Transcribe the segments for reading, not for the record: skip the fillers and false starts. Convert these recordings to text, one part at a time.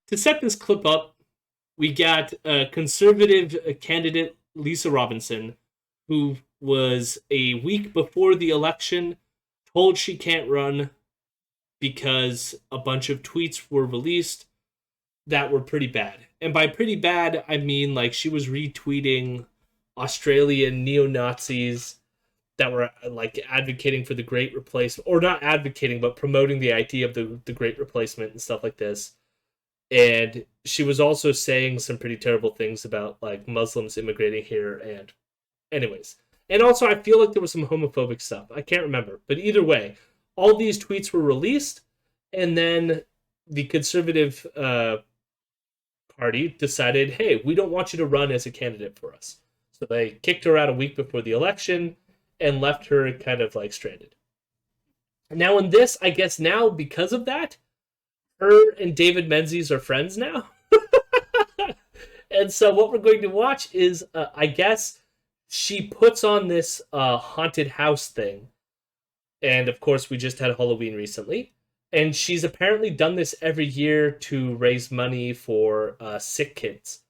to set this clip up, we got a conservative candidate, Lisa Robinson, who was a week before the election told she can't run because a bunch of tweets were released that were pretty bad. And by pretty bad, I mean like she was retweeting Australian neo Nazis that were like advocating for the Great Replacement, or not advocating, but promoting the idea of the Great Replacement and stuff like this. And she was also saying some pretty terrible things about like Muslims immigrating here. And anyways, and also I feel like there was some homophobic stuff. I can't remember, but either way, all these tweets were released, and then the conservative party decided, hey, we don't want you to run as a candidate for us. So they kicked her out a week before the election and left her kind of like stranded. Now in this, I guess now because of that, her and David Menzies are friends now. And so what we're going to watch is, I guess, she puts on this haunted house thing. And of course, we just had Halloween recently. And she's apparently done this every year to raise money for sick kids.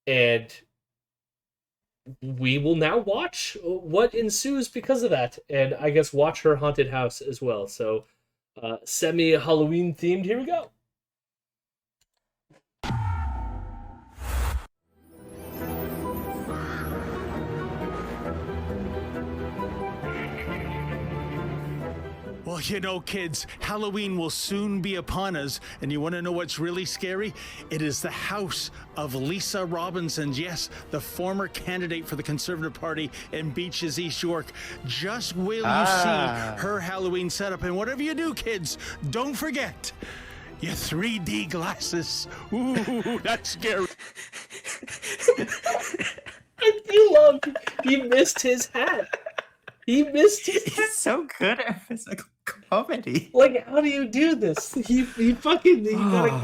And we will now watch what ensues because of that. And I guess watch her haunted house as well. So semi-Halloween themed, here we go. Well, you know, kids, Halloween will soon be upon us, and you want to know what's really scary? It is the house of Lisa Robinson. Yes, the former candidate for the Conservative Party in Beaches, East York. Just will you see her Halloween setup. And whatever you do, kids, don't forget your 3D glasses. Ooh, that's scary. I do love he missed his hat. He missed his hat. He's so good at physical comedy. Like, how do you do this? He got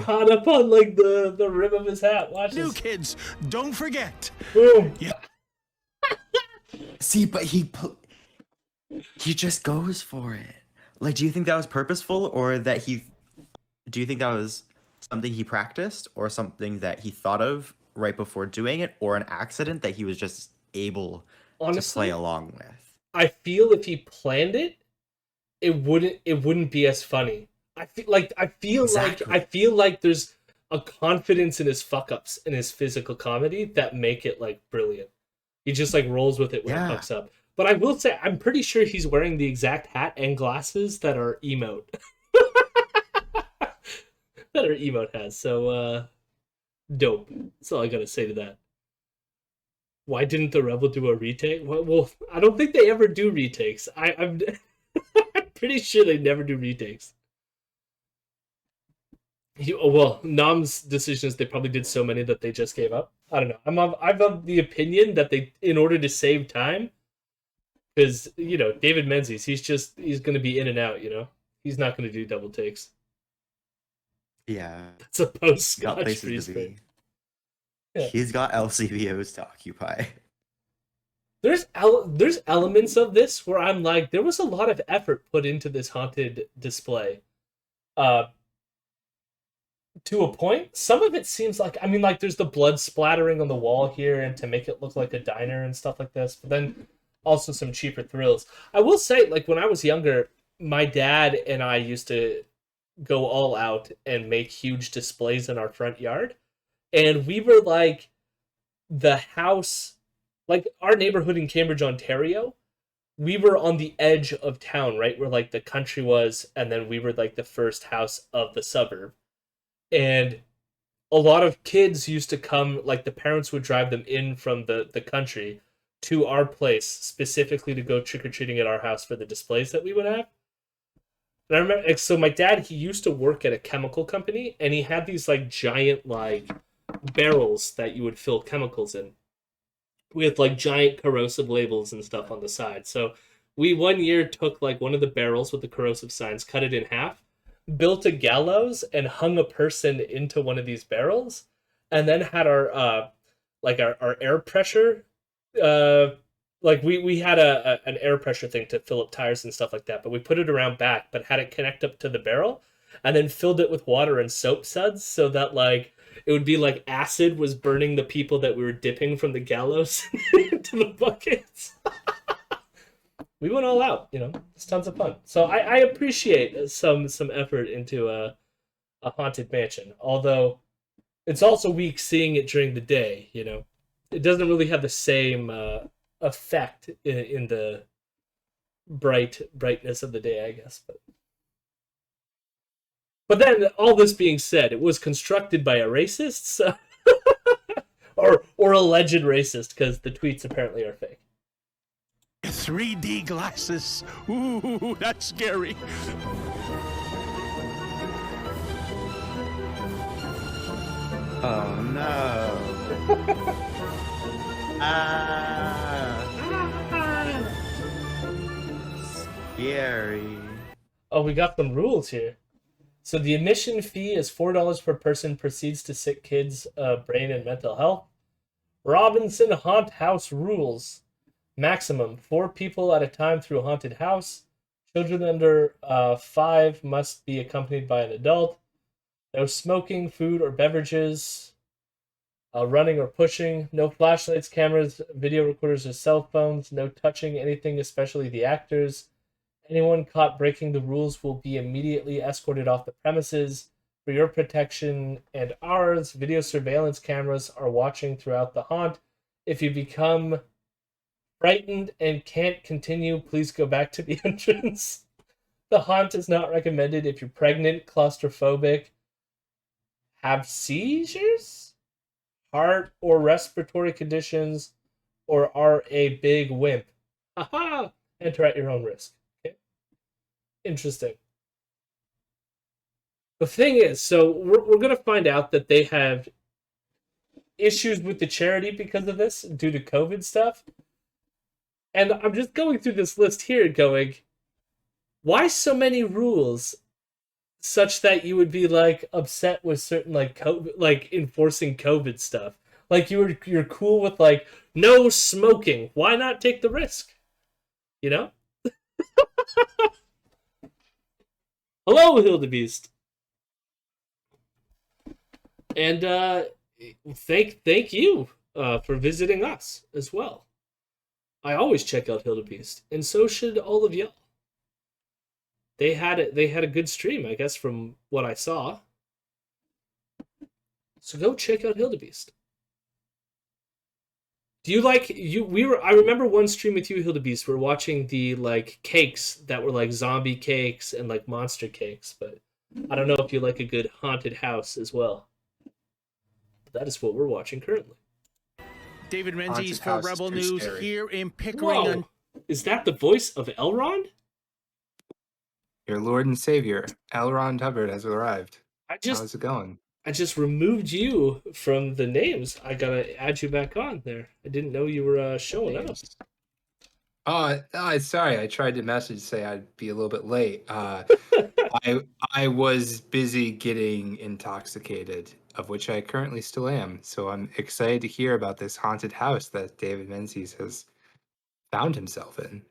caught up on like the rim of his hat. Watch New this. kids, don't forget. Boom. Yeah. See, but he just goes for it. Like, do you think that was purposeful, or that do you think that was something he practiced, or something that he thought of right before doing it, or an accident that he was just able to play along with? I feel if he planned it, it wouldn't be as funny. I feel like there's a confidence in his fuck ups and his physical comedy that make it like brilliant. He just like rolls with it when it fucks up. But I will say, I'm pretty sure he's wearing the exact hat and glasses that our emote has. So dope. That's all I gotta say to that. Why didn't the Rebel do a retake? Well, I don't think they ever do retakes. I'm pretty sure they never do retakes. Well, Nam's decision is they probably did so many that they just gave up. I don't know. I'm of the opinion that they, in order to save time, because David Menzies, he's going to be in and out. He's not going to do double takes. Yeah, that's a post-Scotch freeze. Yeah. He's got LCBOs to occupy. There's elements of this where I'm like, there was a lot of effort put into this haunted display. To a point, some of it seems like, there's the blood splattering on the wall here and to make it look like a diner and stuff like this, but then also some cheaper thrills. I will say, like, when I was younger, my dad and I used to go all out and make huge displays in our front yard. And we were like the house, like our neighborhood in Cambridge, Ontario, we were on the edge of town, right? Where like the country was, and then we were like the first house of the suburb. And a lot of kids used to come, like the parents would drive them in from the country to our place specifically to go trick-or-treating at our house for the displays that we would have. And I remember, so my dad, he used to work at a chemical company, and he had these like giant like barrels that you would fill chemicals in with like giant corrosive labels and stuff on the side. So we one year took like one of the barrels with the corrosive signs, cut it in half, built a gallows and hung a person into one of these barrels, and then had our air pressure like we had an air pressure thing to fill up tires and stuff like that, but we put it around back, but had it connect up to the barrel. and then filled it with water and soap suds so that like it would be like acid was burning the people that we were dipping from the gallows into the buckets. We went all out, you know. It's tons of fun. So I appreciate some effort into a haunted mansion. Although it's also weak seeing it during the day, you know. It doesn't really have the same effect in the brightness of the day, I guess. But then, all this being said, it was constructed by a racist, so or alleged racist, because the tweets apparently are fake. 3D glasses. Ooh, that's scary. Oh no. Scary. Oh, we got some rules here. So the admission fee is $4 per person. Proceeds to sick kids' brain and mental health. Robinson Haunt House rules: maximum 4 people at a time through haunted house. Children under 5 must be accompanied by an adult. No smoking, food, or beverages. Running or pushing. No flashlights, cameras, video recorders, or cell phones. No touching anything, especially the actors. Anyone caught breaking the rules will be immediately escorted off the premises. For your protection and ours, video surveillance cameras are watching throughout the haunt. If you become frightened and can't continue, please go back to the entrance. The haunt is not recommended if you're pregnant, claustrophobic, have seizures, heart or respiratory conditions, or are a big wimp. Haha! Enter at your own risk. Okay. Interesting. The thing is, so we're going to find out that they have issues with the charity because of this, due to COVID stuff. And I'm just going through this list here going, why so many rules such that you would be like upset with certain like COVID, like enforcing COVID stuff? Like you're cool with like no smoking. Why not take the risk? You know? Hello, Hildebeest. And thank you for visiting us as well. I always check out Hildebeest, and so should all of y'all. They had a good stream, I guess, from what I saw. So go check out Hildebeest. Do you like I remember one stream with you, Hildebeest. We're watching the like cakes that were like zombie cakes and like monster cakes, but I don't know if you like a good haunted house as well. That is what we're watching currently. David Menzies Haunted for house is Rebel too News scary. here in Pickering. Whoa! Is that the voice of Elrond? Your Lord and Savior, Elrond Hubbard, has arrived. How's it going? I just removed you from the names. I gotta add you back on there. I didn't know you were showing up. Oh, sorry. I tried to message say I'd be a little bit late. I was busy getting intoxicated, of which I currently still am. So I'm excited to hear about this haunted house that David Menzies has found himself in.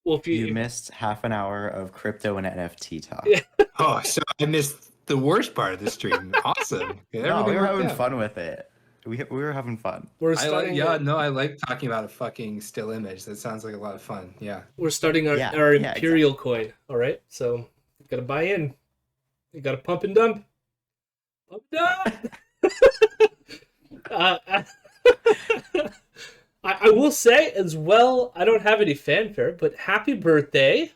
Well, if You missed half an hour of crypto and NFT talk. Yeah. Oh, so I missed the worst part of the stream. Awesome. Yeah, No, we everything were worked having out. fun with it. We were having fun. we're I like, starting. I like talking about a fucking still image. That sounds like a lot of fun. Yeah. We're starting our, Yeah, our yeah, Imperial coin. All right, so you gotta buy in. You gotta pump and dump. Pump and dump. I will say as well, I don't have any fanfare, but happy birthday.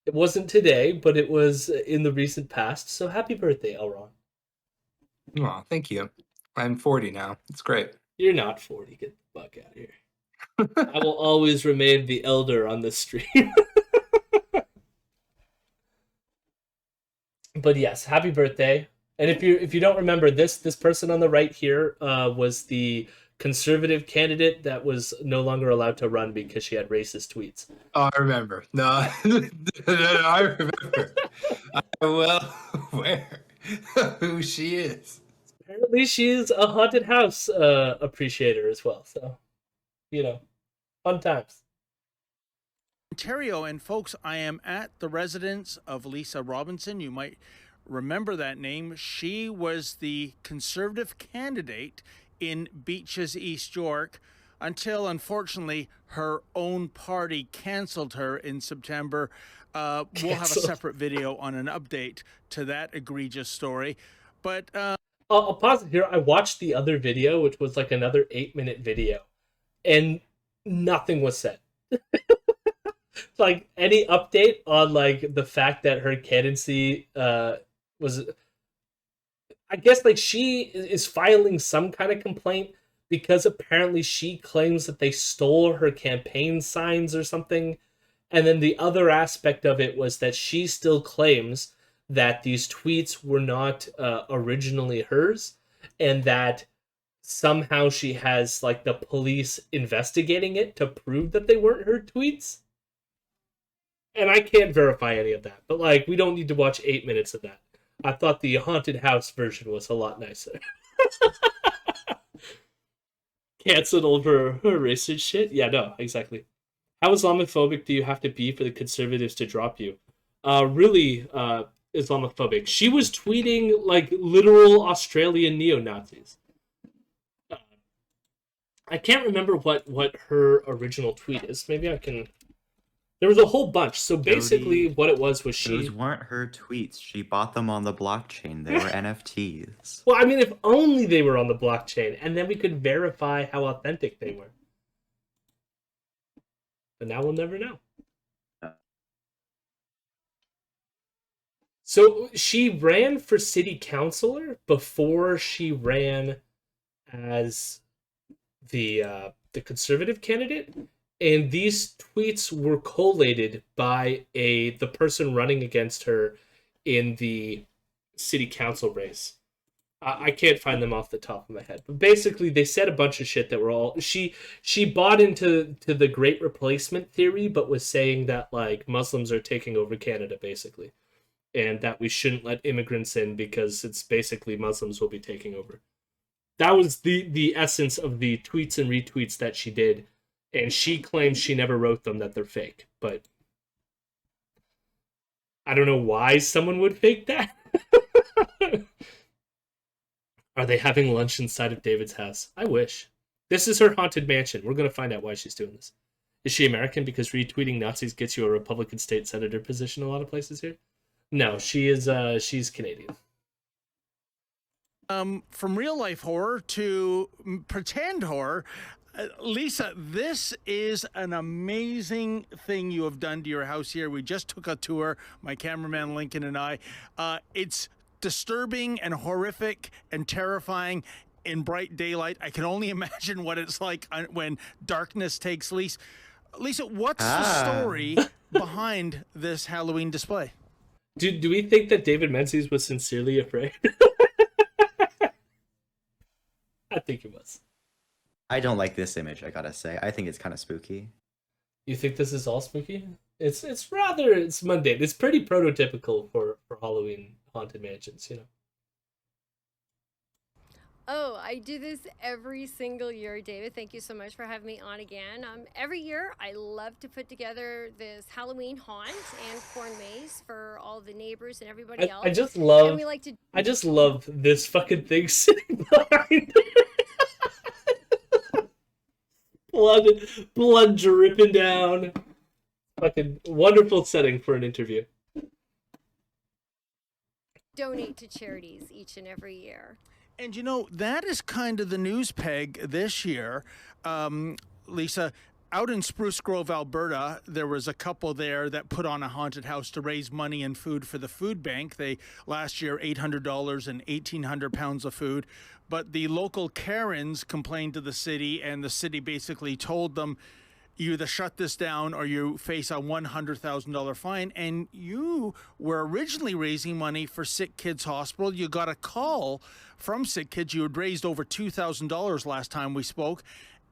It wasn't today, but it was in the recent past. So happy birthday, Elrond. Oh, thank you. I'm 40 now. It's great. You're not 40. Get the fuck out of here. I will always remain the elder on this stream. But yes, happy birthday. And if you don't remember, this person on the right here was the conservative candidate that was no longer allowed to run because she had racist tweets. Oh, I remember. No, I remember. I'm well aware of who she is. Apparently, she's a haunted house appreciator as well. So, fun times. Ontario, and folks, I am at the residence of Lisa Robinson. You might remember that name. She was the Conservative candidate in Beaches, East York, until unfortunately her own party canceled her in September. We'll have a Canceled. separate video on an update to that egregious story. But I'll pause it here. I watched the other video, which was like another 8-minute video, and nothing was said. Like any update on like the fact that her candidacy was, I guess like she is filing some kind of complaint because apparently she claims that they stole her campaign signs or something. And then the other aspect of it was that she still claims that these tweets were not originally hers, and that somehow she has like the police investigating it to prove that they weren't her tweets. And I can't verify any of that, but like we don't need to watch 8 minutes of that. I thought the haunted house version was a lot nicer. Canceled over her racist shit? Yeah, no, exactly. How Islamophobic do you have to be for the conservatives to drop you? Really Islamophobic. She was tweeting like literal Australian neo-Nazis. I can't remember what her original tweet is. Maybe I can... There was a whole bunch. So basically what it was she... Those weren't her tweets. She bought them on the blockchain. They were NFTs. Well, I mean, if only they were on the blockchain, and then we could verify how authentic they were. But now we'll never know. So she ran for city councilor before she ran as the conservative candidate, and these tweets were collated by the person running against her in the city council race. I can't find them off the top of my head, but basically they said a bunch of shit that were all she bought into the Great Replacement theory, but was saying that like Muslims are taking over Canada basically, and that we shouldn't let immigrants in because it's basically Muslims will be taking over. That was the essence of the tweets and retweets that she did, and she claims she never wrote them, that they're fake, but I don't know why someone would fake that. Are they having lunch inside of David's house? I wish. This is her haunted mansion. We're going to find out why she's doing this. Is she American because retweeting Nazis gets you a Republican state senator position in a lot of places here? No, she is. She's Canadian. From real life horror to pretend horror, Lisa, this is an amazing thing you have done to your house here. We just took a tour, my cameraman Lincoln and I. It's disturbing and horrific and terrifying in bright daylight. I can only imagine what it's like when darkness takes Lisa. Lisa, what's the story behind this Halloween display? Do we think that David Menzies was sincerely afraid? I think he was. I don't like this image, I gotta say. I think it's kind of spooky. You think this is all spooky? It's mundane. It's pretty prototypical for Halloween haunted mansions, you know. Oh, I do this every single year, David. Thank you so much for having me on again. Every year, I love to put together this Halloween haunt and corn maze for all the neighbors and everybody else. I just love. And we like to... I just love this fucking thing sitting behind it. blood dripping down. Fucking wonderful setting for an interview. donate to charities each and every year. And you know, that is kind of the news peg this year. Lisa, out in Spruce Grove, Alberta, there was a couple there that put on a haunted house to raise money and food for the food bank. They last year $800 and 1,800 pounds of food. But the local Karens complained to the city, and the city basically told them, you either shut this down or you face a $100,000 fine. And you were originally raising money for Sick Kids Hospital. You got a call from Sick Kids. You had raised over $2,000 last time we spoke.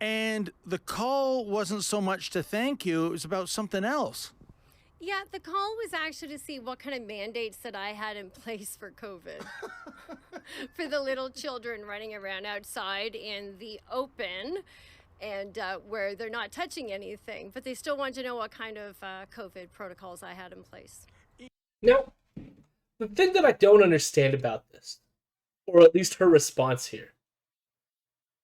And the call wasn't so much to thank you. It was about something else. Yeah, the call was actually to see what kind of mandates that I had in place for COVID. For the little children running around outside in the open, and where they're not touching anything, but they still want to know what kind of COVID protocols I had in place. Now, The thing that I don't understand about this, or at least her response here,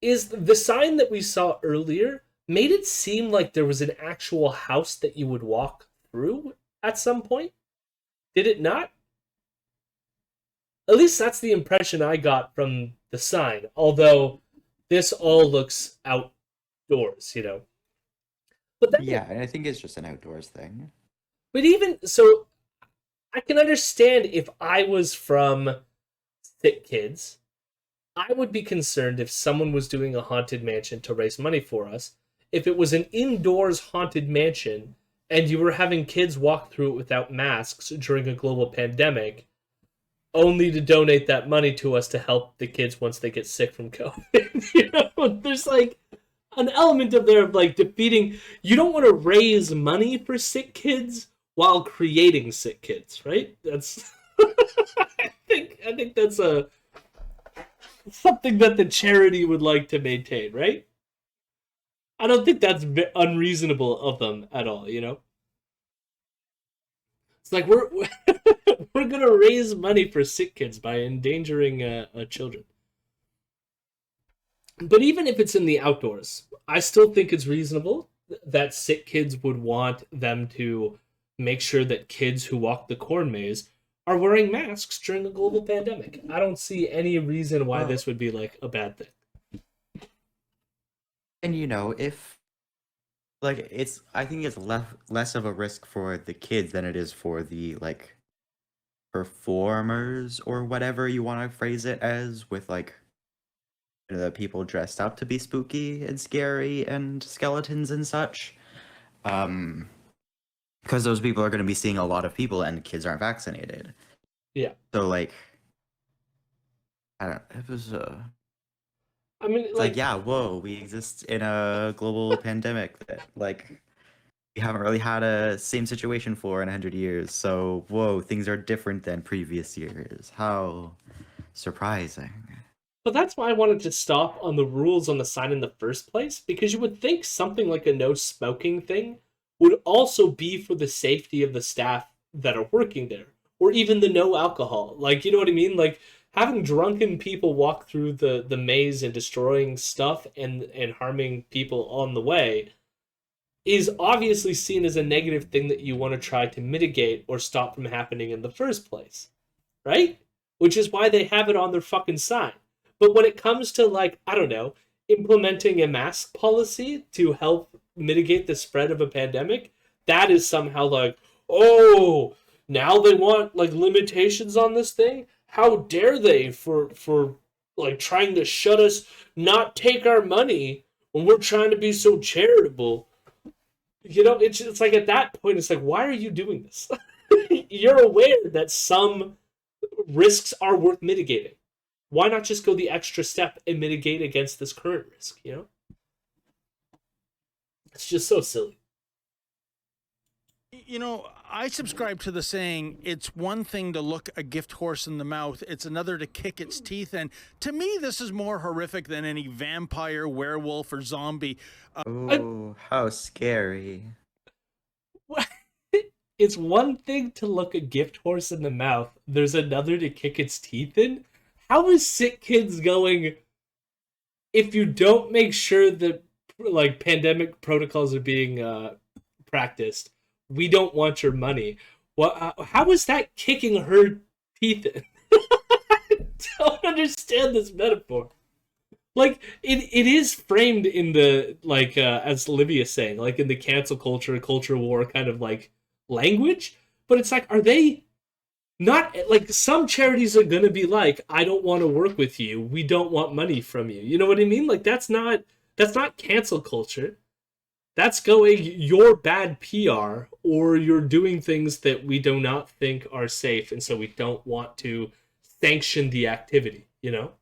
is the sign that we saw earlier made it seem like there was an actual house that you would walk through at some point. Did it not? At least that's the impression I got from the sign. Although this all looks outdoors, you know. But then, Yeah, and I think it's just an outdoors thing. but even so, I can understand if I was from Sick Kids, I would be concerned if someone was doing a haunted mansion to raise money for us. If it was an indoors haunted mansion and you were having kids walk through it without masks during a global pandemic, only to donate that money to us to help the kids once they get sick from COVID. You know, there's like an element of there of like defeating. You don't want to raise money for sick kids while creating sick kids, right? That's I think that's a something that the charity would like to maintain, right? I don't think that's unreasonable of them at all, you know? It's like we're we're gonna raise money for sick kids by endangering children. But even if it's in the outdoors, I still think it's reasonable that sick kids would want them to make sure that kids who walk the corn maze are wearing masks during a global pandemic. I don't see any reason why this would be like a bad thing. And you know, if like I think it's less of a risk for the kids than it is for the like performers or whatever you want to phrase it as, with like the people dressed up to be spooky and scary and skeletons and such. Because those people are going to be seeing a lot of people and kids aren't vaccinated. Yeah. So like, I don't. It was I mean, it's like, yeah, whoa, we exist in a global pandemic that like we haven't really had a same situation for in 100 years. So whoa, things are different than previous years. How surprising. but that's why I wanted to stop on the rules on the sign in the first place, because you would think something like a no smoking thing would also be for the safety of the staff that are working there, or even the no alcohol. Like, you know what I mean? Like having drunken people walk through the maze and destroying stuff and harming people on the way is obviously seen as a negative thing that you want to try to mitigate or stop from happening in the first place, right? Which is why they have it on their fucking sign. But when it comes to, like, I don't know, implementing a mask policy to help mitigate the spread of a pandemic, that is somehow like, oh, now they want like limitations on this thing? How dare they for like trying to shut us, not take our money when we're trying to be so charitable? You know, it's like at that point, it's like, why are you doing this? You're aware that some risks are worth mitigating. Why not just go the extra step and mitigate against this current risk, you know? It's just so silly. You know, I subscribe to the saying, it's one thing to look a gift horse in the mouth, it's another to kick its teeth. And to me, this is more horrific than any vampire, werewolf, or zombie. Oh, how scary. It's one thing to look a gift horse in the mouth, there's another to kick its teeth in. How is Sick Kids going, if you don't make sure that like pandemic protocols are being practiced, we don't want your money? Well, how is that kicking her teeth in? I don't understand this metaphor. Like it is framed in the like as Olivia's saying, like in the cancel culture war kind of like language, but it's like, are they not like some charities are gonna be like, I don't want to work with you, we don't want money from you. You know what I mean? Like that's not cancel culture. That's going, you're bad PR, or you're doing things that we do not think are safe, and so we don't want to sanction the activity, you know?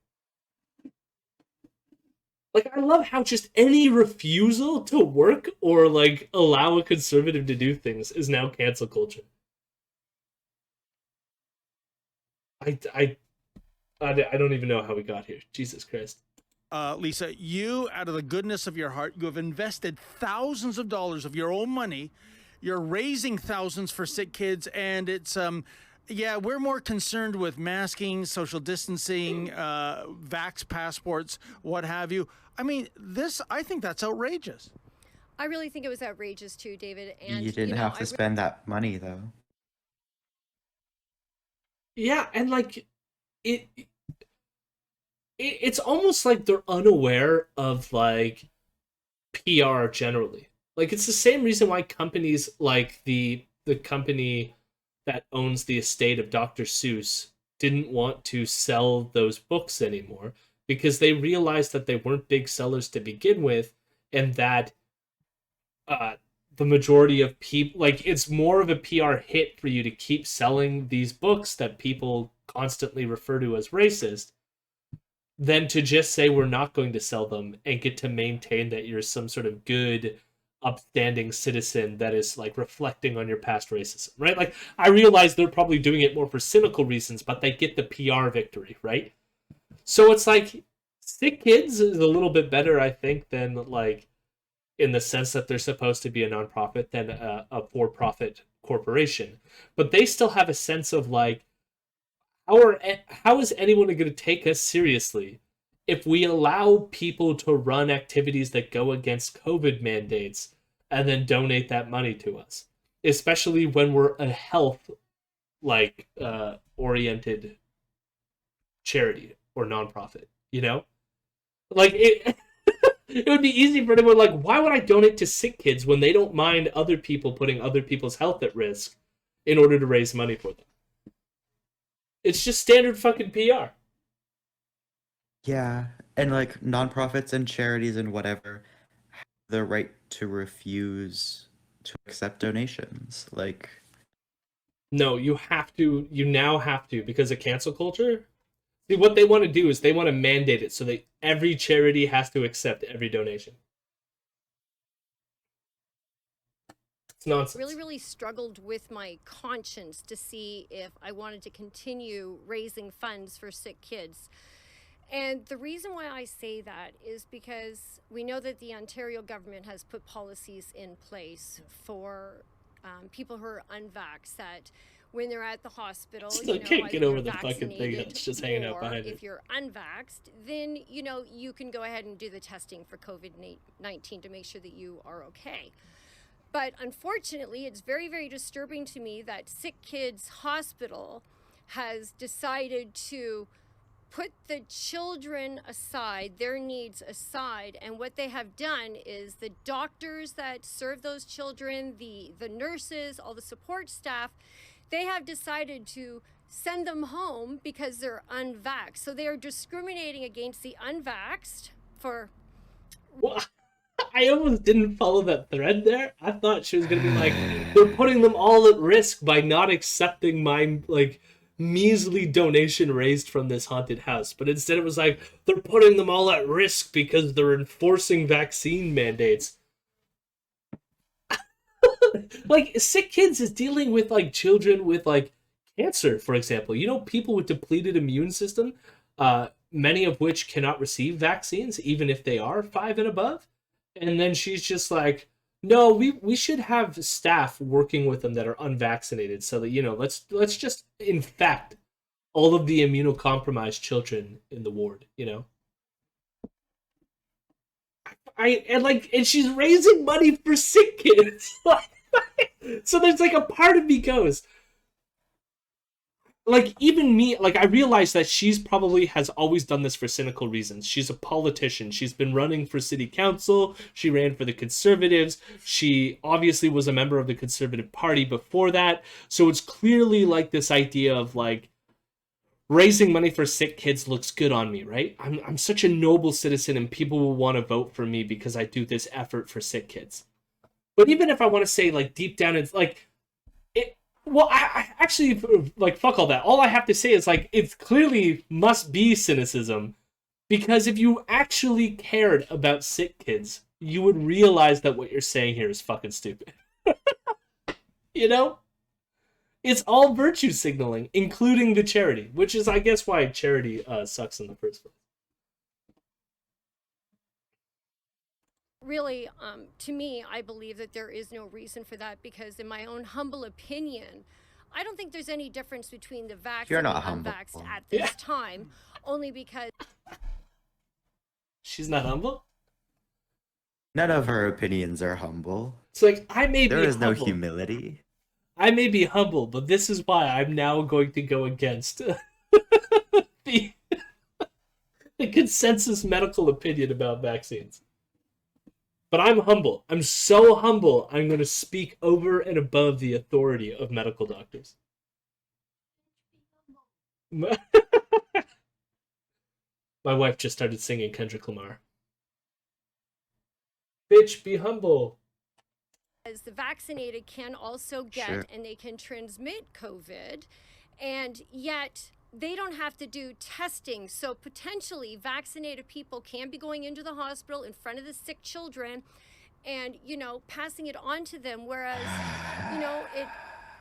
Like, I love how just any refusal to work or, like, allow a conservative to do things is now cancel culture. I don't even know how we got here. Jesus Christ. Lisa, you, out of the goodness of your heart, you have invested thousands of dollars of your own money. You're raising thousands for Sick Kids, and it's Yeah, we're more concerned with masking, social distancing, vax passports, what have you. I mean, I think that's outrageous. I really think it was outrageous too, David. You And, didn't have to spend that money though. Yeah, and like it, it's almost like they're unaware of like PR generally. Like it's the same reason why companies like the company that owns the estate of Dr. Seuss didn't want to sell those books anymore because they realized that they weren't big sellers to begin with, and that uh, the majority of people, like, it's more of a PR hit for you to keep selling these books that people constantly refer to as racist than to just say we're not going to sell them and get to maintain that you're some sort of good upstanding citizen that is like reflecting on your past racism, right? Like I realize they're probably doing it more for cynical reasons, but they get the PR victory, right? So it's like Sick Kids is a little bit better, I think, than like in the sense that they're supposed to be a nonprofit than a for-profit corporation, but they still have a sense of like how is anyone going to take us seriously if we allow people to run activities that go against COVID mandates and then donate that money to us, especially when we're a health like oriented charity or nonprofit, you know? Like it it would be easy for anyone like, why would I donate to Sick Kids when they don't mind other people putting other people's health at risk in order to raise money for them? It's just standard fucking PR. Yeah, and like nonprofits and charities and whatever have the right to refuse to accept donations. Like, No, you have to. You now have to because of cancel culture. See, what they want to do is they want to mandate it so that every charity has to accept every donation. It's nonsense. really struggled with my conscience to see if I wanted to continue raising funds for sick kids. And the reason why I say that is because we know that the Ontario government has put policies in place for people who are unvaxxed, that when they're at the hospital, Still you know, can't either get you're over the fucking thing vaccinated that's just hanging out or behind if it. you're unvaxxed, then, you know, you can go ahead and do the testing for COVID-19 to make sure that you are okay. But unfortunately, it's very disturbing to me that Sick Kids Hospital has decided to put the children aside, their needs aside, and what they have done is the doctors that serve those children, the nurses, all the support staff, they have decided to send them home because they're unvaxxed. So they are discriminating against the unvaxxed for... Well, I almost didn't follow that thread there. I thought she was gonna be like, they're putting them all at risk by not accepting my like measly donation raised from this haunted house. But instead it was like, they're putting them all at risk because they're enforcing vaccine mandates. Like Sick Kids is dealing with like children with like cancer, for example. You know, people with depleted immune system, many of which cannot receive vaccines, even if they are 5 and above. And then she's just like, no, we should have staff working with them that are unvaccinated so that, you know, let's just infect all of the immunocompromised children in the ward, you know? And she's raising money for Sick Kids. So there's like a part of me goes, like, even me, like, I realize that she's probably has always done this for cynical reasons. She's a politician. She's been running for city council. She ran for the Conservatives. She obviously was a member of the Conservative Party before that. So it's clearly like this idea of like raising money for sick kids looks good on me, right? I'm such a noble citizen and people will want to vote for me because I do this effort for sick kids. But even if I want to say like deep down, it's like, well, I actually, like, fuck all that. All I have to say is, like, it clearly must be cynicism. Because if you actually cared about sick kids, you would realize that what you're saying here is fucking stupid. You know? It's all virtue signaling, including the charity. Which is, I guess, why charity sucks in the first place. Really, to me, I believe that there is no reason for that because, in my own humble opinion, I don't think there's any difference between the vaxxed You're and the not humble. unvaxxed at this Yeah. time, only because She's not humble. None of her opinions are humble. It's like I may There be is no humble. humility. I may be humble, but this is why I'm now going to go against the the consensus medical opinion about vaccines. But I'm humble. I'm so humble, I'm going to speak over and above the authority of medical doctors. My wife just started singing Kendrick Lamar. Bitch, be humble. the vaccinated can also get Sure. and they can transmit COVID, and yet they don't have to do testing. So potentially vaccinated people can be going into the hospital in front of the sick children and, you know, passing it on to them. Whereas, you know,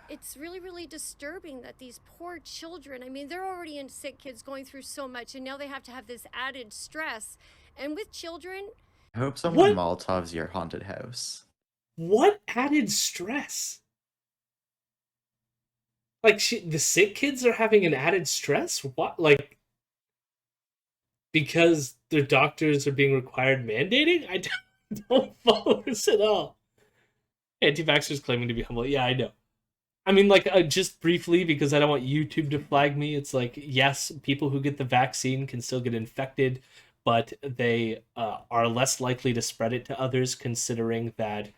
it's really, really disturbing that these poor children, I mean, they're already in sick kids going through so much, and now they have to have this added stress. And with children, I hope someone What? Molotovs your haunted house. What added stress? Like the sick kids are having an added stress? What? Like because their doctors are being required mandating? I don't follow this at all. Anti-vaxxers claiming to be humble. Yeah, I know. I mean, like, just briefly, because I don't want YouTube to flag me, it's like, yes, people who get the vaccine can still get infected, but they are less likely to spread it to others, considering that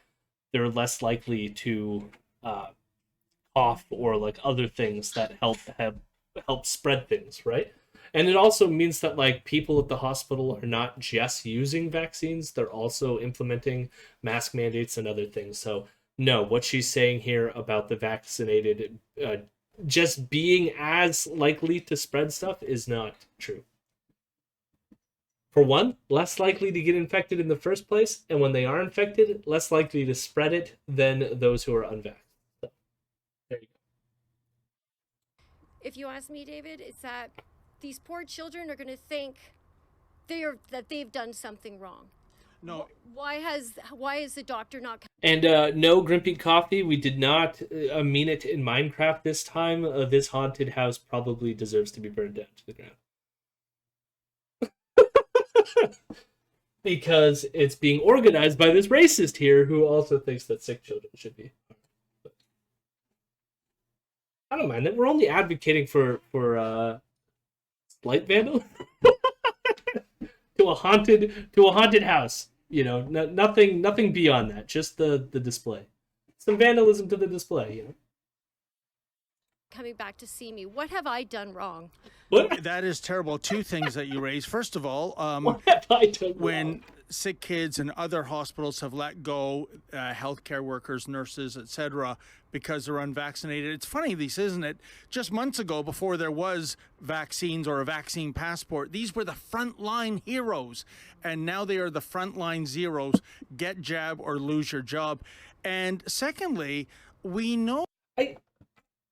they're less likely to cough or like other things that help spread things, right? And it also means that like people at the hospital are not just using vaccines; they're also implementing mask mandates and other things. So no, what she's saying here about the vaccinated just being as likely to spread stuff is not true. For one, less likely to get infected in the first place, and when they are infected, less likely to spread it than those who are unvaxxed. So, there you go. if you ask me, David, it's that these poor children are going to think that they've done something wrong. No, Why is the doctor not And no, Grimpy Coffee, we did not mean it in Minecraft this time. This haunted house probably deserves to be burned down to the ground. Because it's being organized by this racist here who also thinks that sick children should be. I don't mind it. We're only advocating for slight vandalism to a haunted house. You know, nothing beyond that. Just the display. Some vandalism to the display. You know. coming back to see me? What have I done wrong? What? that is terrible. Two things that you raised. First of all, What have I done when wrong? sick kids and other hospitals have let go healthcare workers, nurses, etc., because they're unvaccinated. It's funny, this, isn't it? Just months ago, before there was vaccines or a vaccine passport, these were the frontline heroes, and now they are the frontline zeros. Get jab or lose your job. And secondly, we know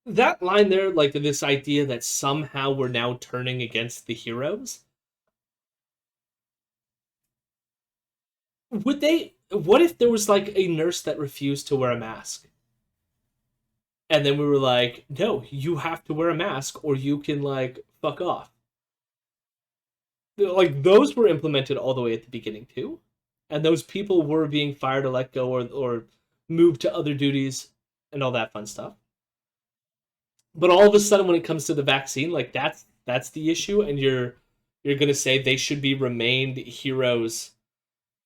That line there, like this idea that somehow we're now turning against the heroes. Would they? What if there was like a nurse that refused to wear a mask? And then we were like, no, you have to wear a mask or you can like fuck off. Like those were implemented all the way at the beginning too. And those people were being fired or let go or moved to other duties and all that fun stuff. But all of a sudden when it comes to the vaccine, like that's the issue, and you're gonna say they should be remained heroes.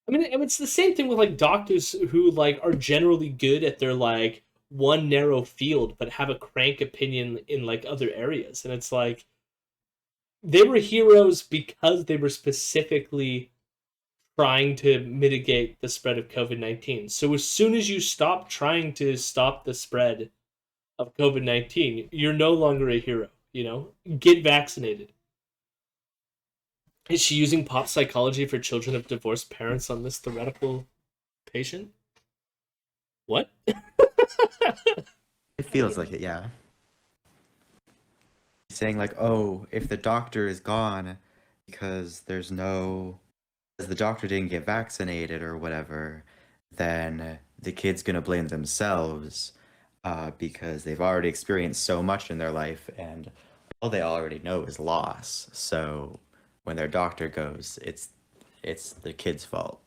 I mean, it's the same thing with like doctors who like are generally good at their like one narrow field, but have a crank opinion in like other areas, and it's like they were heroes because they were specifically trying to mitigate the spread of COVID-19. So as soon as you stop trying to stop the spread of COVID-19, you're no longer a hero, you know? Get vaccinated. Is she using pop psychology for children of divorced parents on this theoretical patient? What? It feels like it, yeah. Saying like, oh, if the doctor is gone because the doctor didn't get vaccinated or whatever, then the kid's gonna blame themselves. because they've already experienced so much in their life, and all they already know is loss. So when their doctor goes, it's the kid's fault.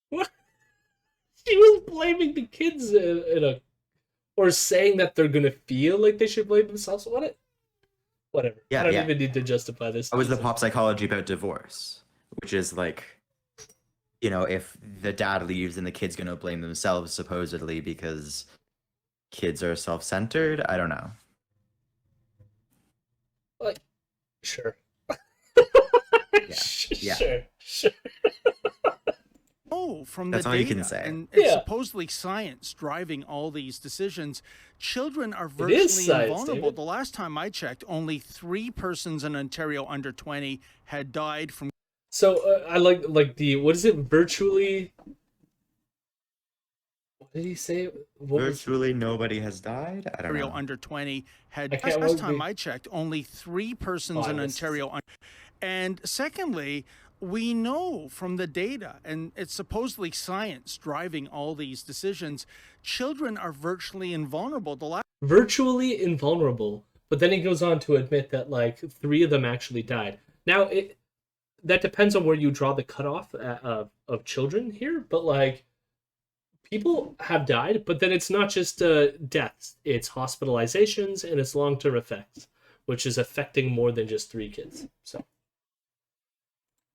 What? She was blaming the kids in a, or saying that they're gonna feel like they should blame themselves. Whatever. Yeah, I don't yeah. even need to justify this. That was the pop psychology about divorce, which is like, if the dad leaves and the kid's gonna blame themselves supposedly because kids are self-centered. I don't know. Like, sure. Yeah. Sure. From That's the all you data, can say. and it's Yeah. supposedly science driving all these decisions. Children are It is virtually science, invulnerable. David. The last time I checked, only 3 persons in Ontario under 20 had died from So I like the, what is it, virtually? What did he say? What was, Virtually nobody has died. I don't Ontario know. under 20 had. I can't- Last what time would I checked, only 3 persons Oh, in this is- Ontario. And secondly, we know from the data, and it's supposedly science driving all these decisions, children are virtually invulnerable. The last virtually invulnerable, but then he goes on to admit that like 3 of them actually died. Now that depends on where you draw the cutoff of children here, but like people have died, but then it's not just deaths, it's hospitalizations and it's long-term effects, which is affecting more than just 3 kids. So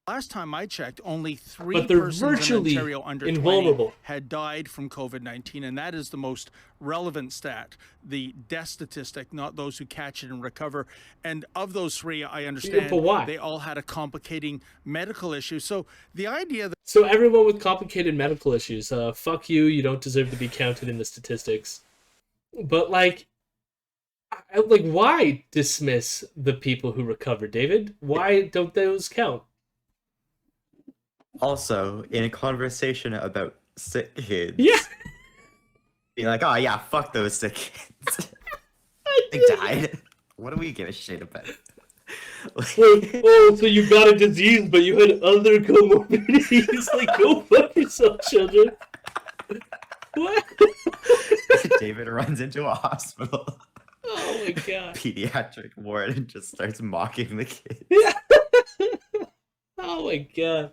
Last time I checked, only 3 But they're persons in virtually Ontario under invulnerable. 20 had died from COVID-19, and that is the most relevant stat, the death statistic, not those who catch it and recover. And of those 3, I understand but why? they all had a complicating medical issue. So the idea that So everyone with complicated medical issues, fuck you, you don't deserve to be counted in the statistics. But like, why dismiss the people who recover, David? Why don't those count? Also, in a conversation about sick kids, Yeah, being like, "Oh yeah, fuck those sick kids. They died. What do we give a shit about?" Like, oh, so you got a disease, but you had other comorbidities. Like, go fuck yourself, children. What? David runs into a hospital, Oh my god. pediatric ward, and just starts mocking the kids. Yeah. Oh my god.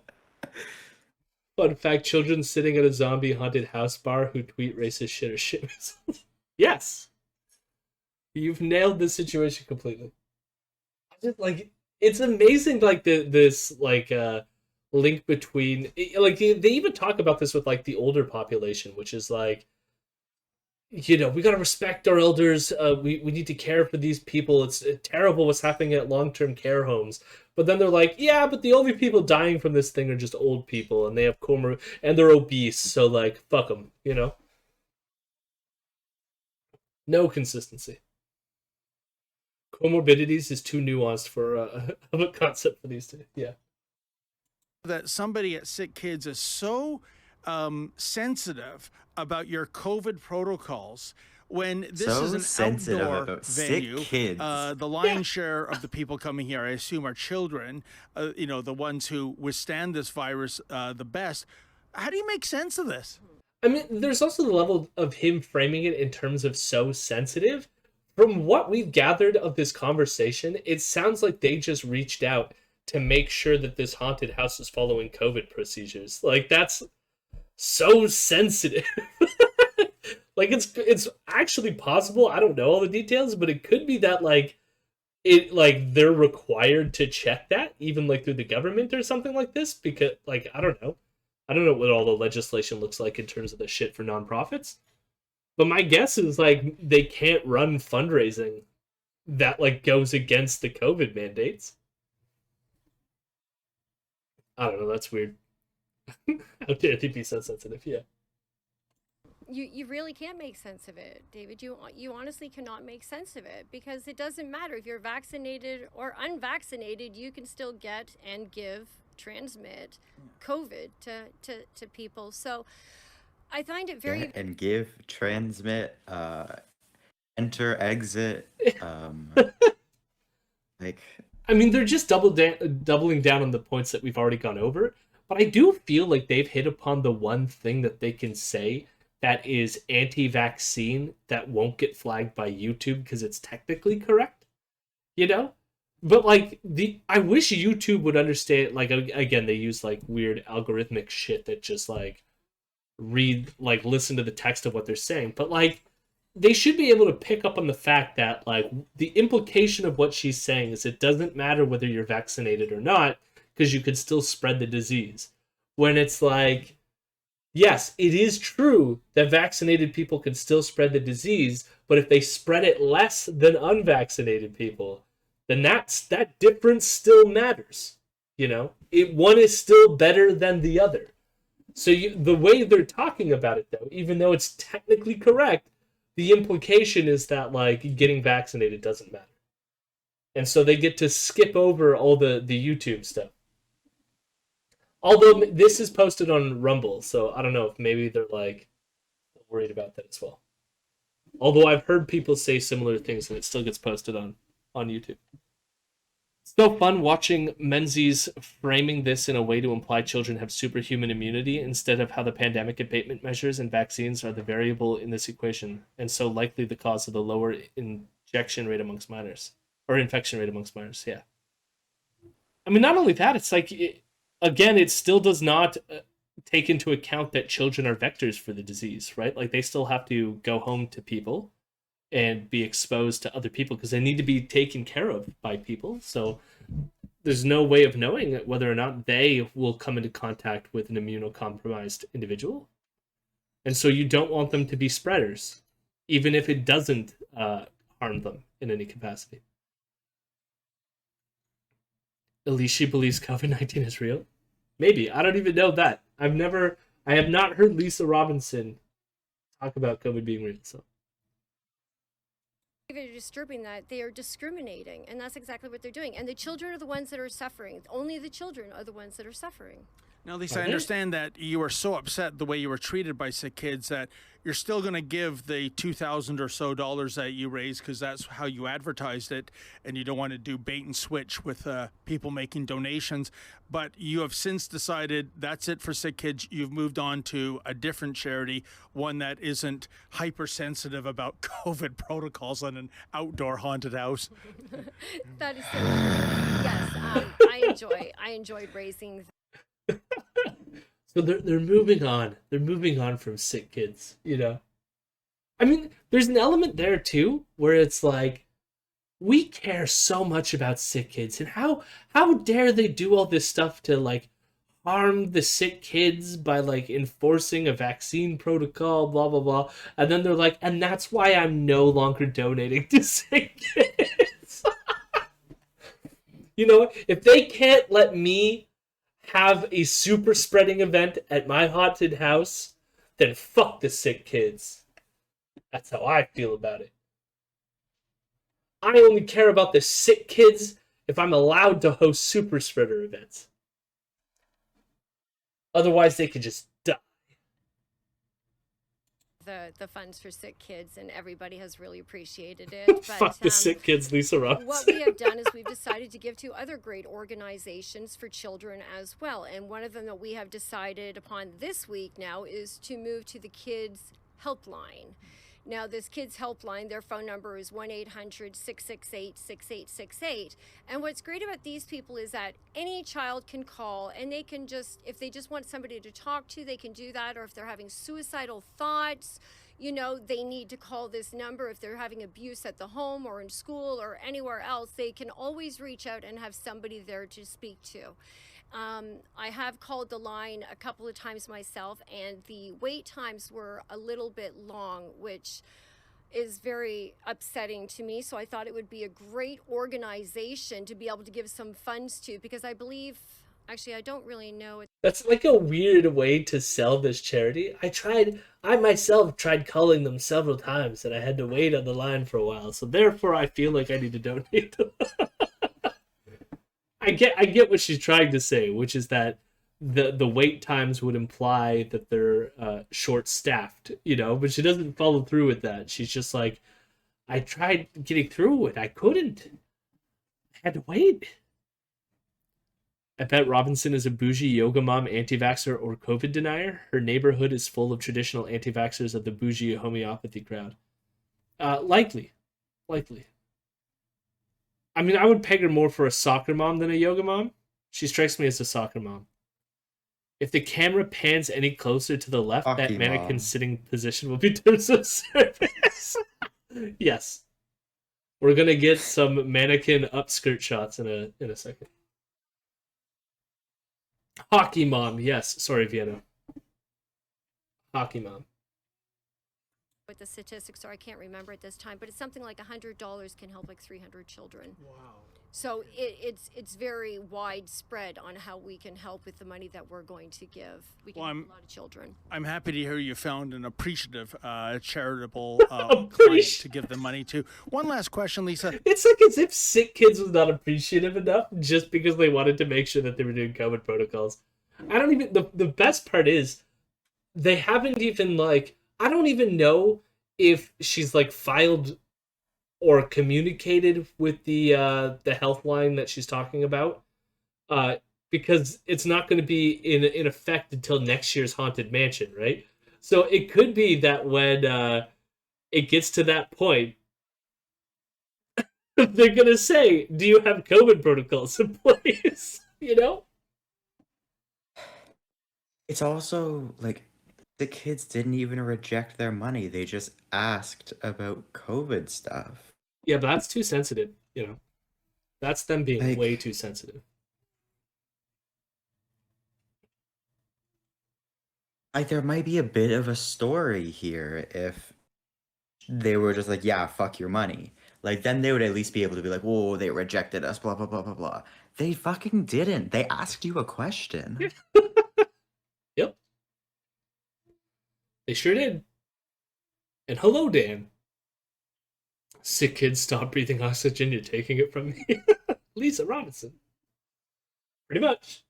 Fun fact, children sitting at a zombie haunted house bar who tweet racist shit or shit missiles. Yes. You've nailed this situation completely. Just like, it's amazing, like this link between, like, they even talk about this with like the older population, which is like, we got to respect our elders. We need to care for these people. It's terrible what's happening at long-term care homes. But then they're like, yeah, but the only people dying from this thing are just old people, and they have and they're obese. So like, fuck them, No consistency. Comorbidities is too nuanced for of a concept for these two. Yeah. somebody at Sick Kids is so sensitive about your COVID protocols when this So is an sensitive outdoor about sick venue. kids. The lion's share of the people coming here, I assume, are children. The ones who withstand this virus the best. How do you make sense of this? I mean, there's also the level of him framing it in terms of so sensitive. From what we've gathered of this conversation, it sounds like they just reached out to make sure that this haunted house is following COVID procedures. Like, that's so sensitive. Like, it's actually possible. I don't know all the details, but it could be that they're required to check that, even like through the government or something like this, because I don't know what all the legislation looks like in terms of the shit for nonprofits. But my guess is they can't run fundraising that goes against the COVID mandates. I don't know, that's weird. How dare they be so sensitive? Yeah. You really can't make sense of it, David. You honestly cannot make sense of it, because it doesn't matter if you're vaccinated or unvaccinated. You can still get and transmit COVID to people. So I find it very And give, transmit, enter, exit. I mean, they're just doubling down on the points that we've already gone over. But I do feel like they've hit upon the one thing that they can say that is anti-vaccine that won't get flagged by YouTube because it's technically correct, you know? But like I wish YouTube would understand, like, again, they use like weird algorithmic shit that just like listen to the text of what they're saying. But like they should be able to pick up on the fact that like the implication of what she's saying is it doesn't matter whether you're vaccinated or not because you could still spread the disease. When it's like, yes, it is true that vaccinated people can still spread the disease, but if they spread it less than unvaccinated people, then that difference still matters. You know, one is still better than the other. So the way they're talking about it, though, even though it's technically correct, the implication is that like getting vaccinated doesn't matter, and so they get to skip over all the YouTube stuff. Although this is posted on Rumble, so I don't know if maybe they're like worried about that as well. Although I've heard people say similar things, and it still gets posted on YouTube. So fun watching Menzies framing this in a way to imply children have superhuman immunity instead of how the pandemic abatement measures and vaccines are the variable in this equation, and so likely the cause of the lower injection rate amongst minors, or infection rate amongst minors. Yeah. I mean, not only that, it's like, again, it still does not take into account that children are vectors for the disease, right? Like they still have to go home to people and be exposed to other people because they need to be taken care of by people. So there's no way of knowing whether or not they will come into contact with an immunocompromised individual. And so you don't want them to be spreaders, even if it doesn't harm them in any capacity. At least she believes COVID-19 is real. Maybe. I don't even know that. I have not heard Lisa Robinson talk about COVID being real, so. They're disturbing that they are discriminating, and that's exactly what they're doing. And the children are the ones that are suffering. Only the children are the ones that are suffering. Now, Lisa, I understand that you were so upset the way you were treated by sick kids that you're still going to give the $2,000 or so that you raised because that's how you advertised it, and you don't want to do bait and switch with people making donations. But you have since decided that's it for sick kids. You've moved on to a different charity, one that isn't hypersensitive about COVID protocols on an outdoor haunted house. That is so yes. I enjoyed raising. So they're moving on. They're moving on from sick kids, you know? I mean, there's an element there too, where it's like, we care so much about sick kids, and how dare they do all this stuff to like harm the sick kids by like enforcing a vaccine protocol, blah blah blah. And then they're like, and that's why I'm no longer donating to sick kids. You know, if they can't let me have a super spreading event at my haunted house, then fuck the sick kids. That's how I feel about it. I only care about the sick kids if I'm allowed to host super spreader events. Otherwise, they could just die. The funds for sick kids, and everybody has really appreciated it. But, fuck the sick kids, Lisa Robinson. What we have done is we've decided to give to other great organizations for children as well. And one of them that we have decided upon this week now is to move to the Kids Helpline. Now, this Kids Helpline, their phone number is 1-800-668-6868. And what's great about these people is that any child can call, and they can just, if they just want somebody to talk to, they can do that. Or if they're having suicidal thoughts, you know, they need to call this number. If they're having abuse at the home or in school or anywhere else, they can always reach out and have somebody there to speak to. I have called the line a couple of times myself, and the wait times were a little bit long, which is very upsetting to me. So I thought it would be a great organization to be able to give some funds to, because I believe, actually, I don't really know. That's like a weird way to sell this charity. I myself tried calling them several times, and I had to wait on the line for a while. So therefore, I feel like I need to donate to them. I get what she's trying to say, which is that the wait times would imply that they're short-staffed, you know, but she doesn't follow through with that. She's just like, I tried getting through it. I couldn't. I had to wait. I bet Robinson is a bougie yoga mom, anti-vaxxer, or COVID denier. Her neighborhood is full of traditional anti-vaxxers of the bougie homeopathy crowd. Likely. I mean, I would peg her more for a soccer mom than a yoga mom. She strikes me as a soccer mom. If the camera pans any closer to the left, that Hockey mannequin mom. sitting position will be terms of service. Yes. We're gonna get some mannequin upskirt shots in a second. Hockey mom, yes. Sorry, Vienna. Hockey mom. What the statistics are, I can't remember at this time, but it's something like $100 can help like 300 children. Wow. So it's very widespread on how we can help with the money that we're going to give. We can Well, help a lot of children. I'm happy to hear you found an appreciative, charitable Appreciative. client to give the money to. One last question, Lisa. It's like as if sick kids was not appreciative enough just because they wanted to make sure that they were doing COVID protocols. I don't even the best part is they haven't even like I don't even know if she's like filed or communicated with the health line that she's talking about. Because it's not going to be in effect until next year's Haunted Mansion, right? So it could be that when it gets to that point, they're going to say, do you have COVID protocols in place? You know? It's also like the kids didn't even reject their money. They just asked about COVID stuff. Yeah, but that's too sensitive, you know? That's them being Like- way too sensitive. Like there might be a bit of a story here if they were just like, yeah, fuck your money. Like then they would at least be able to be like, whoa, they rejected us, blah blah blah blah blah. They fucking didn't. They asked you a question. Yep. They sure did. And hello, Dan. Sick kids, stop breathing oxygen. You're taking it from me. Lisa Robinson. Pretty much.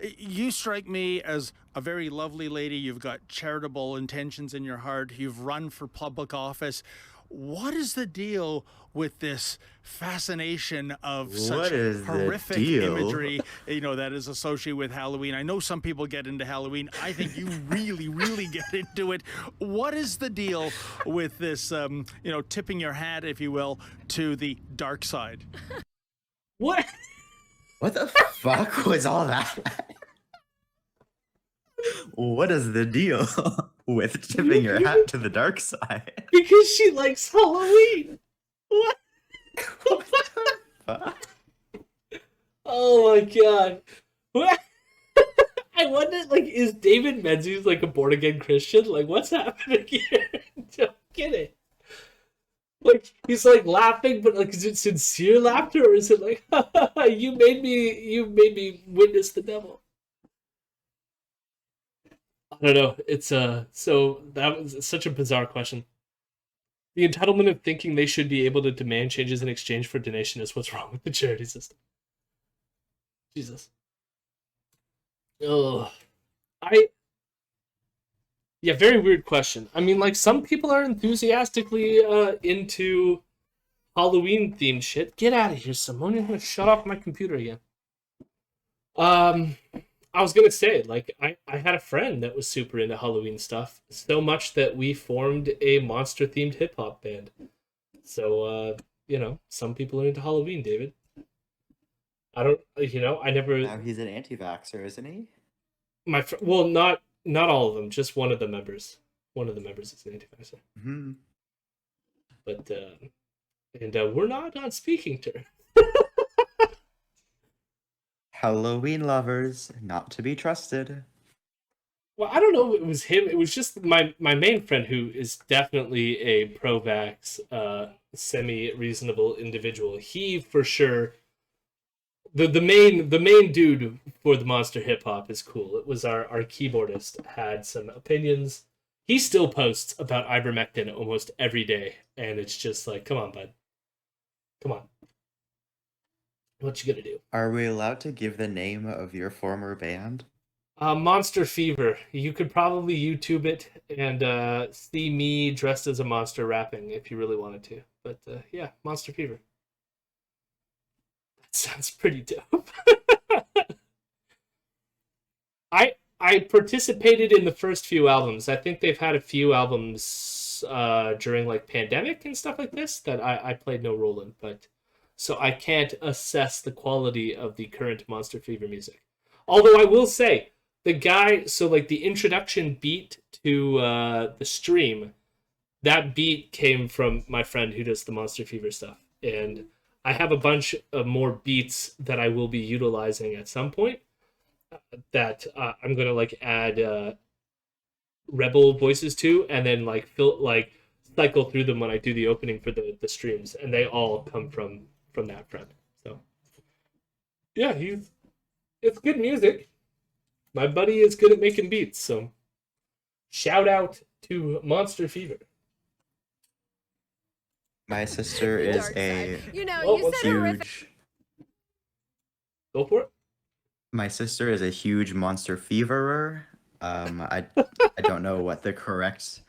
You strike me as a very lovely lady. You've got charitable intentions in your heart. You've run for public office. What is the deal with this fascination of such What is the horrific deal? imagery, that is associated with Halloween? I know some people get into Halloween. I think you really, really get into it. What is the deal with this, tipping your hat, if you will, to the dark side? What? What the fuck was all that? What is the deal with tipping your hat to the dark side? Because she likes Halloween. What? What the fuck? Oh my god. What? I wonder, like, is David Menzies like a born again Christian? Like, what's happening here? Don't get it. Like, he's like laughing, but like, is it sincere laughter or is it like, you made me witness the devil? I don't know. It's so that was such a bizarre question. The entitlement of thinking they should be able to demand changes in exchange for donation is what's wrong with the charity system. Jesus. Ugh. Yeah, very weird question. I mean, like, some people are enthusiastically into Halloween themed shit. Get out of here, Simone. I'm gonna shut off my computer again. I was gonna say, like, I had a friend that was super into Halloween stuff, so much that we formed a monster themed hip hop band. So some people are into Halloween, David. I don't, I never. Now he's an anti-vaxxer, isn't he? Well, not all of them, just one of the members. One of the members is an anti-vaxxer. Hmm. But we're not on speaking terms. Halloween lovers, not to be trusted. Well, I don't know if it was him. It was just my main friend who is definitely a pro-vax, semi-reasonable individual. He for sure. The main dude for the monster hip hop is cool. It was our keyboardist had some opinions. He still posts about ivermectin almost every day, and it's just like, come on, bud, come on, what you gonna do? Are we allowed to give the name of your former band? Monster Fever. You could probably YouTube it and see me dressed as a monster rapping if you really wanted to. But yeah, Monster Fever. Sounds pretty dope. I participated in the first few albums. I think they've had a few albums during like pandemic and stuff like this that I played no role in, but so I can't assess the quality of the current Monster Fever music. Although I will say the guy, so like the introduction beat to the stream, that beat came from my friend who does the Monster Fever stuff, and I have a bunch of more beats that I will be utilizing at some point that I'm gonna like add rebel voices to, and then like cycle through them when I do the opening for the streams, and they all come from that friend. So yeah, it's good music. My buddy is good at making beats, so shout out to Monster Fever. My sister The is dark a side. You know, Oh, you what's said horrific. huge. Go for it. My sister is a huge Monster Feverer. I don't know what the correct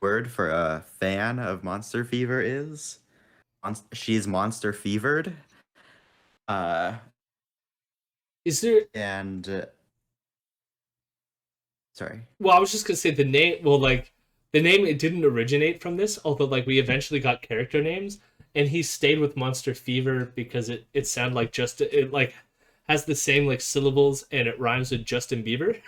word for a fan of Monster Fever is. She's Monster Fevered. Is there? And sorry. Well, I was just gonna say the name. Well, like the name, it didn't originate from this. Although, like we eventually got character names, and he stayed with Monster Fever because it sounded like just it like has the same like syllables and it rhymes with Justin Bieber.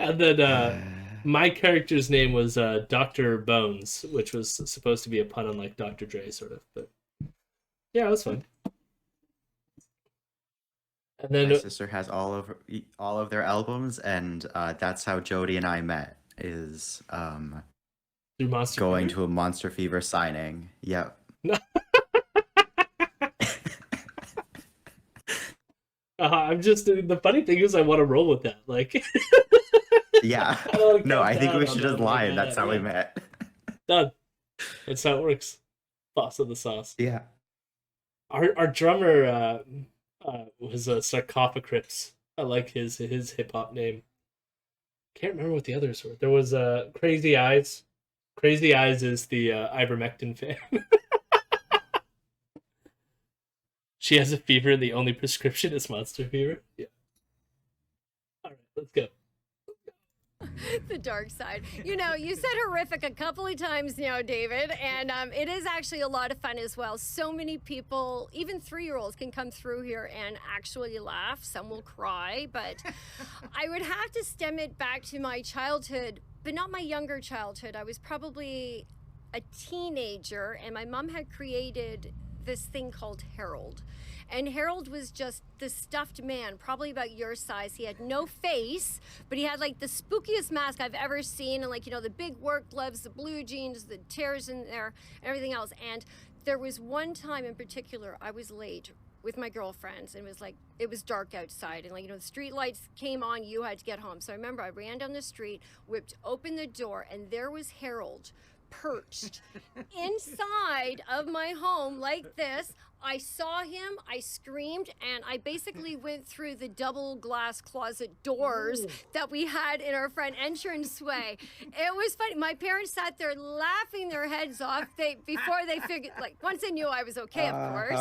And then my character's name was Dr. Bones, which was supposed to be a pun on like Dr. Dre, sort of. But yeah, it was fun. And then My sister has all of their albums, and that's how Jody and I met. Is through Monster going Fever. to a Monster Fever signing. Yep. I'm just the funny thing is I want to roll with that. Like, Yeah. Oh, No, I think God, we oh, should no, just my lie. God, That's how we yeah. met. done. That's how it works. Boss of the sauce. Yeah. Our drummer was a Sarcophacrips. I like his hip hop name. Can't remember what the others were. There was Crazy Eyes. Crazy Eyes is the ivermectin fan. She has a fever, and the only prescription is Monster Fever. Yeah. All right, let's go. The dark side. You know, you said horrific a couple of times now, David, and it is actually a lot of fun as well. So many people, even 3-year-olds, can come through here and actually laugh. Some will cry, but I would have to stem it back to my childhood, but not my younger childhood. I was probably a teenager, and my mom had created this thing called Harold. And Harold was just this stuffed man, probably about your size. He had no face, but he had like the spookiest mask I've ever seen. And like, you know, the big work gloves, the blue jeans, the tears in there, and everything else. And there was one time in particular, I was late with my girlfriends, and it was dark outside, and like, you know, the street lights came on, you had to get home. So I remember I ran down the street, whipped open the door, and there was Harold perched inside of my home like this. I saw him, I screamed, and I basically went through the double glass closet doors that we had in our front entranceway. It was funny. My parents sat there laughing their heads off before they figured, like, once they knew I was okay, of course.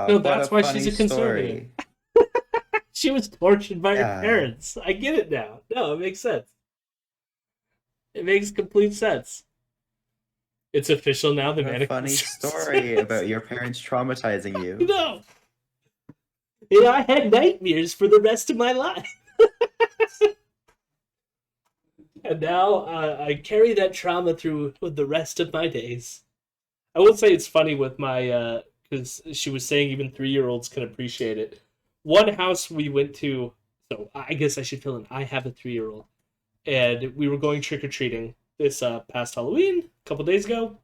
No, that's why she's a conservative. She was tortured by her parents. I get it now. No, it makes sense. It makes complete sense. It's official now. The A mannequin. funny story about your parents traumatizing you. No. And I had nightmares for the rest of my life. And now I carry that trauma through with the rest of my days. I will say it's funny with my, because she was saying even 3-year-olds can appreciate it. One house we went to, so I guess I should fill in. I have a 3-year-old. And we were going trick-or-treating this past Halloween, a couple days ago.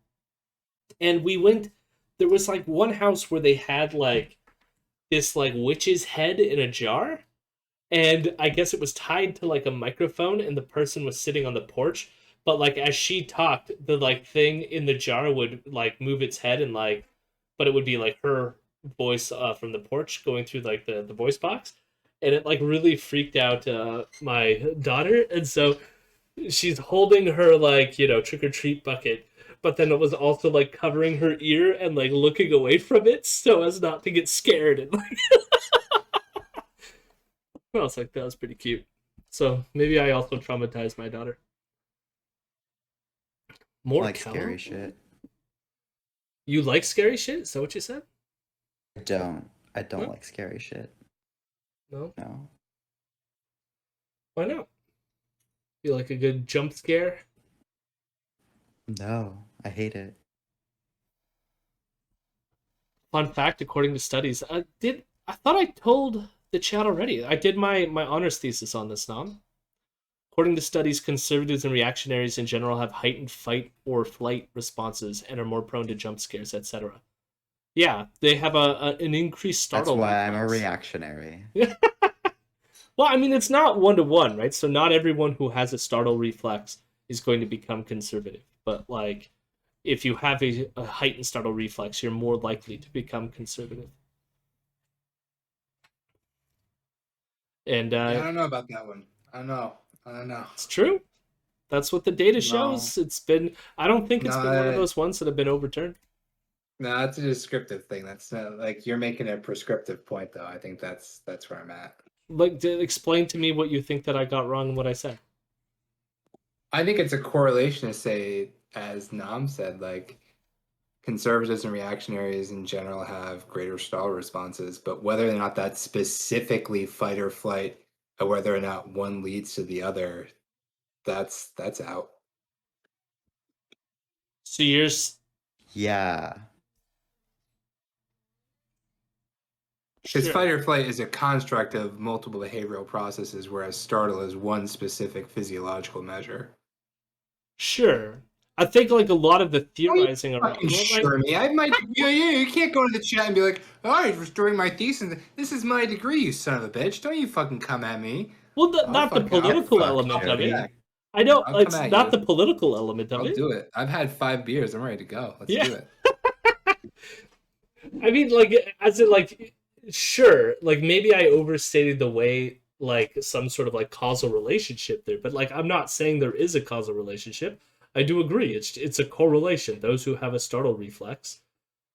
And we went, there was like one house where they had like this like witch's head in a jar. And I guess it was tied to like a microphone, and the person was sitting on the porch. But like as she talked, the like thing in the jar would like move its head, and like, but it would be like her voice from the porch going through like the voice box. And it like really freaked out my daughter. And so she's holding her like, you know, trick-or-treat bucket but then it was also like covering her ear and like looking away from it so as not to get scared. And like, I was like, that was pretty cute. So maybe I also traumatized my daughter. More like Callum? scary shit. You like scary shit? Is that what you said? I don't Huh? like scary shit. No. No. Why not? You like a good jump scare? No, I hate it. Fun fact, according to studies, I thought I told the chat already. I did my honors thesis on this, Nom. According to studies, conservatives and reactionaries in general have heightened fight or flight responses and are more prone to jump scares, etc. Yeah, they have an increased startle. That's why I'm a reflex. reactionary. Well, I mean, it's not 1-to-1, right? So not everyone who has a startle reflex is going to become conservative. But like, if you have a heightened startle reflex, you're more likely to become conservative. And Yeah, I don't know about that one. I don't know. it's true. That's what the data No. shows. It's been. I don't think it's No, been one of those ones that have been overturned. No, that's a descriptive thing. That's not, like you're making a prescriptive point, though. I think that's where I'm at. Like, explain to me what you think that I got wrong in what I said. I think it's a correlation to say, as Nam said, like conservatives and reactionaries in general have greater stall responses, but whether or not that's specifically fight or flight, or whether or not one leads to the other, that's out. So you're Yeah. Because sure. fight or flight is a construct of multiple behavioral processes, whereas startle is one specific physiological measure. Sure. I think like a lot of the theorizing around. Fucking Well, like, sure me. I might. You can't go to the chat and be like, "Oh, he's restoring my thesis. This is my degree, you son of a bitch." Don't you fucking come at me. well, I'll not the fucking- I'll political fuck element you. of it. Yeah, I know I'll it's come at not you. the political element of I'll it. do it. I've had 5 beers. I'm ready to go. Let's Yeah. do it. I mean, like, as in, like, sure, like maybe I overstated the way, like, some sort of like causal relationship there, but like, I'm not saying there is a causal relationship. I do agree. It's a correlation. Those who have a startle reflex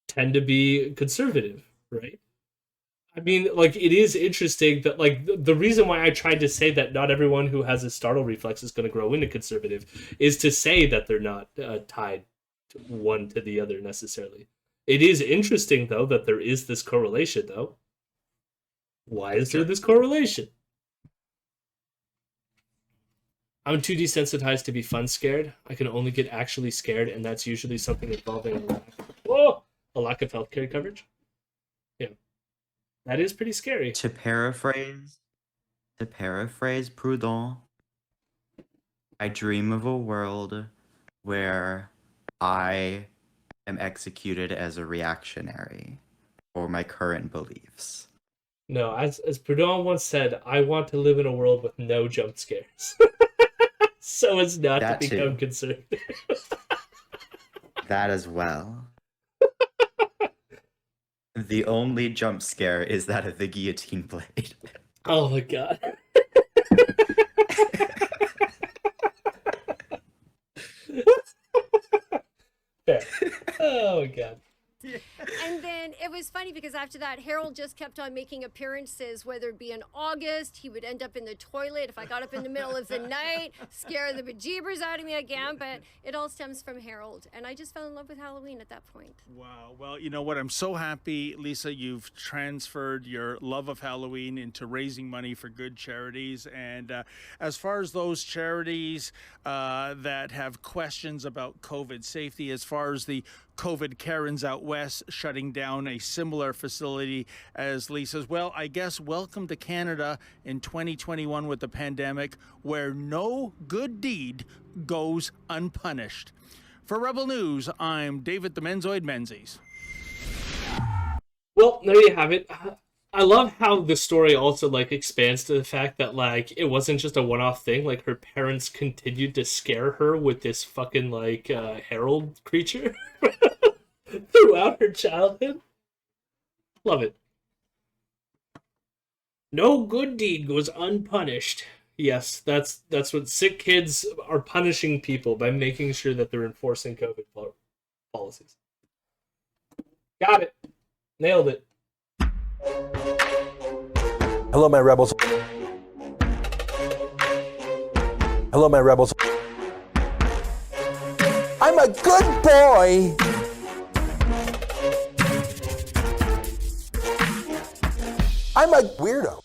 tend to be conservative, right? I mean, like, it is interesting that, like, the reason why I tried to say that not everyone who has a startle reflex is going to grow into conservative is to say that they're not tied one to the other necessarily. It is interesting, though, that there is this correlation, though. Why is there this correlation? I'm too desensitized to be fun scared. I can only get actually scared, and that's usually something involving a lack of healthcare coverage. Yeah. That is pretty scary. To paraphrase Proudhon, I dream of a world where I am executed as a reactionary for my current beliefs. No, as Proudhon once said, I want to live in a world with no jump scares. So as not That to become too. conservative. That as well. The only jump scare is that of the guillotine blade. Oh my god. Fair. Oh my god. And then it was funny because after that, Harold just kept on making appearances, whether it be in August, he would end up in the toilet if I got up in the middle of the night, scare the bejeebers out of me again. But it all stems from Harold. And I just fell in love with Halloween at that point. Wow. Well, you know what? I'm so happy, Lisa, you've transferred your love of Halloween into raising money for good charities. And as far as those charities that have questions about COVID safety, as far as the COVID Karens out west shutting down a similar facility as Lisa's, well, I guess welcome to Canada in 2021 with the pandemic, where no good deed goes unpunished. For Rebel News, I'm David the Menzoid Menzies. Well, there you have it. I love how the story also like expands to the fact that like it wasn't just a one-off thing. Like her parents continued to scare her with this fucking like Harold creature throughout her childhood. Love it. No good deed goes unpunished. Yes, that's what sick kids are punishing people by making sure that they're enforcing COVID policies. Got it. Nailed it. Hello, my rebels. Hello, my rebels. I'm a good boy. I'm a weirdo.